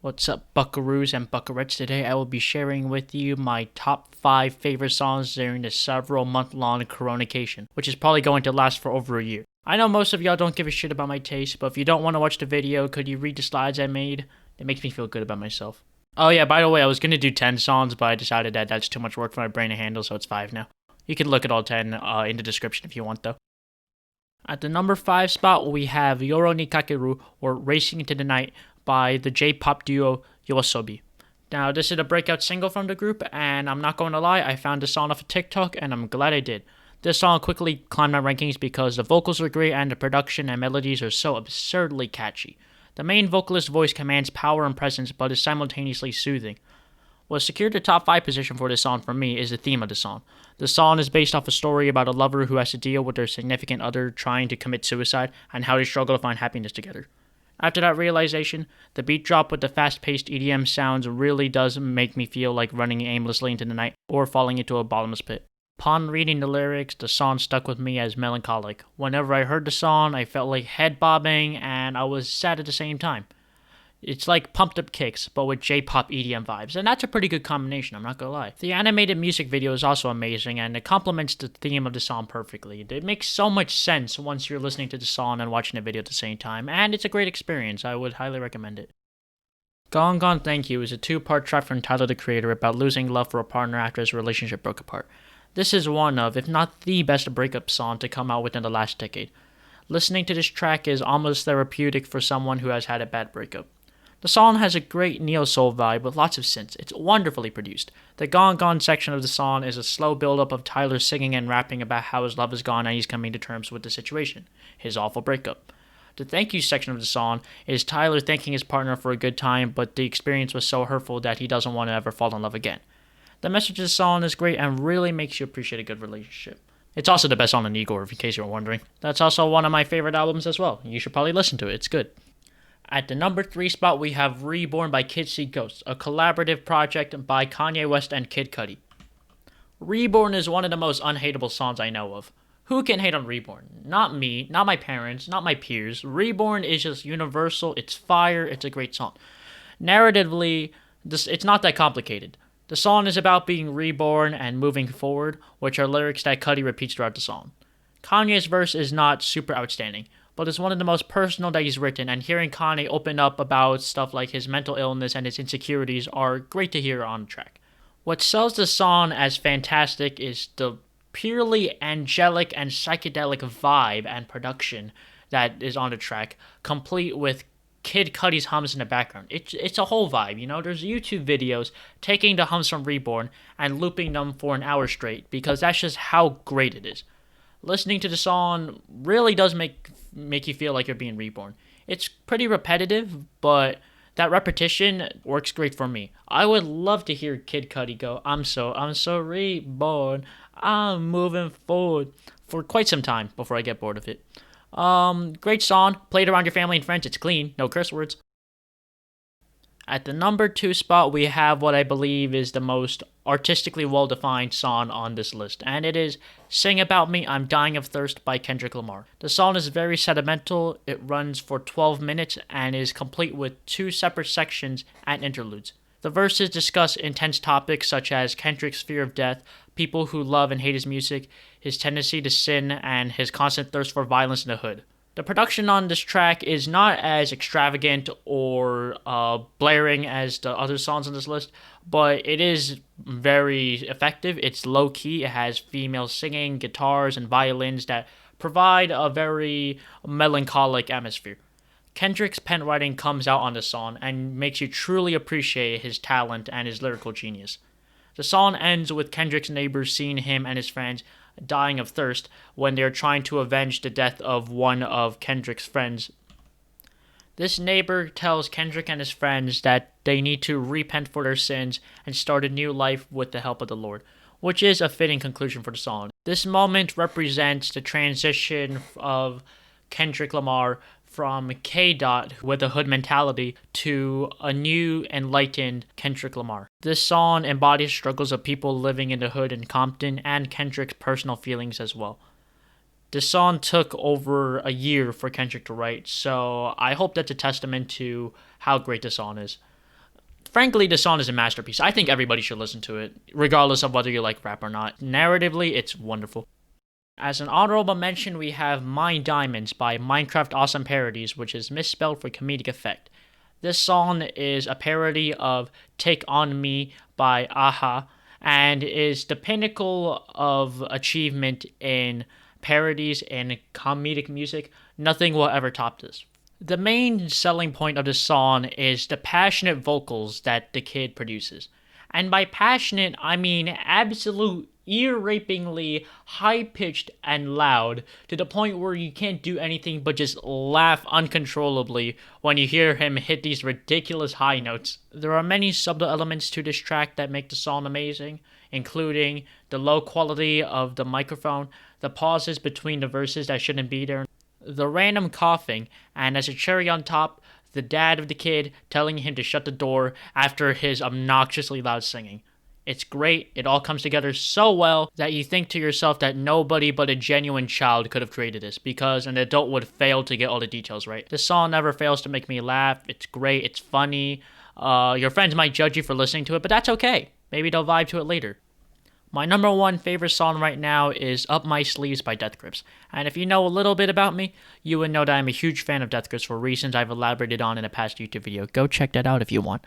What's up, buckaroos and buckarettes? Today I will be sharing with you my top 5 favorite songs during the several month-long Coronacation, which is probably going to last for over a year. I know most of y'all don't give a shit about my taste, but if you don't want to watch the video, could you read the slides I made? It makes me feel good about myself. Oh yeah, by the way, I was gonna do 10 songs, but I decided that that's too much work for my brain to handle, so it's 5 now. You can look at all 10 in the description if you want, though. At the number 5 spot, we have Yoro ni Kakeru, or Racing into the Night, by the J-pop duo YOASOBI. Now, this is a breakout single from the group, and I'm not going to lie, I found this song off of TikTok, and I'm glad I did. This song quickly climbed my rankings because the vocals are great and the production and melodies are so absurdly catchy. The main vocalist's voice commands power and presence, but is simultaneously soothing. What secured the top 5 position for this song for me is the theme of the song. The song is based off a story about a lover who has to deal with their significant other trying to commit suicide and how they struggle to find happiness together. After that realization, the beat drop with the fast-paced EDM sounds really does make me feel like running aimlessly into the night or falling into a bottomless pit. Upon reading the lyrics, the song stuck with me as melancholic. Whenever I heard the song, I felt like head bobbing and I was sad at the same time. It's like pumped up kicks, but with J-pop EDM vibes, and that's a pretty good combination, I'm not gonna lie. The animated music video is also amazing, and it complements the theme of the song perfectly. It makes so much sense once you're listening to the song and watching the video at the same time, and it's a great experience. I would highly recommend it. Gone Gone Thank You is a 2-part track from Tyler the Creator about losing love for a partner after his relationship broke apart. This is one of, if not the best breakup song to come out within the last decade. Listening to this track is almost therapeutic for someone who has had a bad breakup. The song has a great neo-soul vibe with lots of synths. It's wonderfully produced. The Gone Gone section of the song is a slow build-up of Tyler singing and rapping about how his love is gone and he's coming to terms with the situation, his awful breakup. The Thank You section of the song is Tyler thanking his partner for a good time, but the experience was so hurtful that he doesn't want to ever fall in love again. The message of the song is great and really makes you appreciate a good relationship. It's also the best song on Igor, in case you're wondering. That's also one of my favorite albums as well. You should probably listen to it. It's good. At the number 3 spot, we have Reborn by Kids See Ghosts, a collaborative project by Kanye West and Kid Cudi. Reborn is one of the most unhateable songs I know of. Who can hate on Reborn? Not me, not my parents, not my peers. Reborn is just universal, it's fire, it's a great song. Narratively, it's not that complicated. The song is about being reborn and moving forward, which are lyrics that Cudi repeats throughout the song. Kanye's verse is not super outstanding, but it's one of the most personal that he's written, and hearing Kanye open up about stuff like his mental illness and his insecurities are great to hear on the track. What sells the song as fantastic is the purely angelic and psychedelic vibe and production that is on the track, complete with Kid Cudi's hums in the background. It's a whole vibe, you know? There's YouTube videos taking the hums from Reborn and looping them for an hour straight, because that's just how great it is. Listening to the song really does make you feel like you're being reborn. It's pretty repetitive, but that repetition works great for me. I would love to hear Kid Cudi go, I'm so reborn, I'm moving forward, for quite some time before I get bored of it. Great song, play it around your family and friends, it's clean, no curse words. At the number 2 spot, we have what I believe is the most artistically well-defined song on this list, and it is Sing About Me, I'm Dying of Thirst by Kendrick Lamar. The song is very sentimental, it runs for 12 minutes, and is complete with 2 separate sections and interludes. The verses discuss intense topics such as Kendrick's fear of death, people who love and hate his music, his tendency to sin, and his constant thirst for violence in the hood. The production on this track is not as extravagant or blaring as the other songs on this list, but it is very effective. It's low-key. It has female singing, guitars, and violins that provide a very melancholic atmosphere. Kendrick's pen writing comes out on the song and makes you truly appreciate his talent and his lyrical genius. The song ends with Kendrick's neighbors seeing him and his friends dying of thirst when they're trying to avenge the death of one of Kendrick's friends. This neighbor tells Kendrick and his friends that they need to repent for their sins and start a new life with the help of the Lord, which is a fitting conclusion for the song. This moment represents the transition of Kendrick Lamar from K-Dot with a hood mentality to a new enlightened Kendrick Lamar. This song embodies struggles of people living in the hood in Compton and Kendrick's personal feelings as well. This song took over a year for Kendrick to write, so I hope that's a testament to how great this song is. Frankly, the song is a masterpiece. I think everybody should listen to it, regardless of whether you like rap or not. Narratively, it's wonderful. As an honorable mention, we have My Diamonds by Minecraft Awesome Parodies, which is misspelled for comedic effect. This song is a parody of Take On Me by Aha and is the pinnacle of achievement in parodies and comedic music. Nothing will ever top this. The main selling point of the song is the passionate vocals that the kid produces. And by passionate, I mean absolute ear-rapingly high-pitched and loud to the point where you can't do anything but just laugh uncontrollably when you hear him hit these ridiculous high notes. There are many subtle elements to this track that make the song amazing, including the low quality of the microphone, the pauses between the verses that shouldn't be there, the random coughing, and as a cherry on top, the dad of the kid telling him to shut the door after his obnoxiously loud singing. It's great. It all comes together so well that you think to yourself that nobody but a genuine child could have created this, because an adult would fail to get all the details right. The song never fails to make me laugh. It's great. It's funny. Your friends might judge you for listening to it, but that's okay. Maybe they'll vibe to it later. My number one favorite song right now is Up My Sleeves by Death Grips. And if you know a little bit about me, you would know that I'm a huge fan of Death Grips for reasons I've elaborated on in a past YouTube video. Go check that out if you want.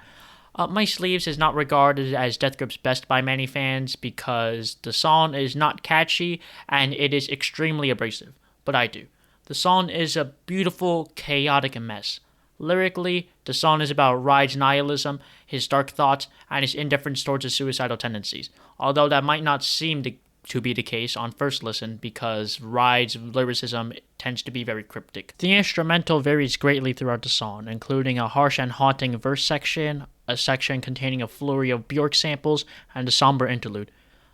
Up My Sleeves is not regarded as Death Grips' best by many fans because the song is not catchy and it is extremely abrasive, but I do. The song is a beautiful, chaotic mess. Lyrically, the song is about Ryde's nihilism, his dark thoughts, and his indifference towards his suicidal tendencies, although that might not seem to be the case on first listen because Ryde's lyricism tends to be very cryptic. The instrumental varies greatly throughout the song, including a harsh and haunting verse section, a section containing a flurry of Bjork samples, and a somber interlude.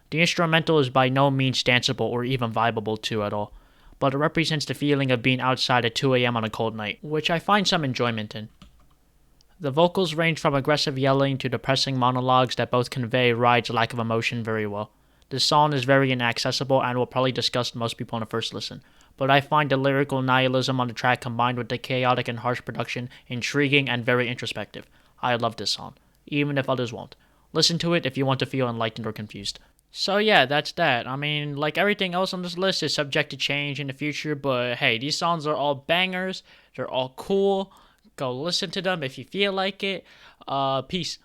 The instrumental is by no means danceable or even vibable to at all, but it represents the feeling of being outside at 2 a.m. on a cold night, which I find some enjoyment in. The vocals range from aggressive yelling to depressing monologues that both convey Ryde's lack of emotion very well. The song is very inaccessible and will probably disgust most people on a first listen, but I find the lyrical nihilism on the track combined with the chaotic and harsh production intriguing and very introspective. I love this song, even if others won't. Listen to it if you want to feel enlightened or confused. So yeah, that's that. I mean, like everything else on this list is subject to change in the future, but hey, these songs are all bangers. They're all cool. Go listen to them if you feel like it. Peace.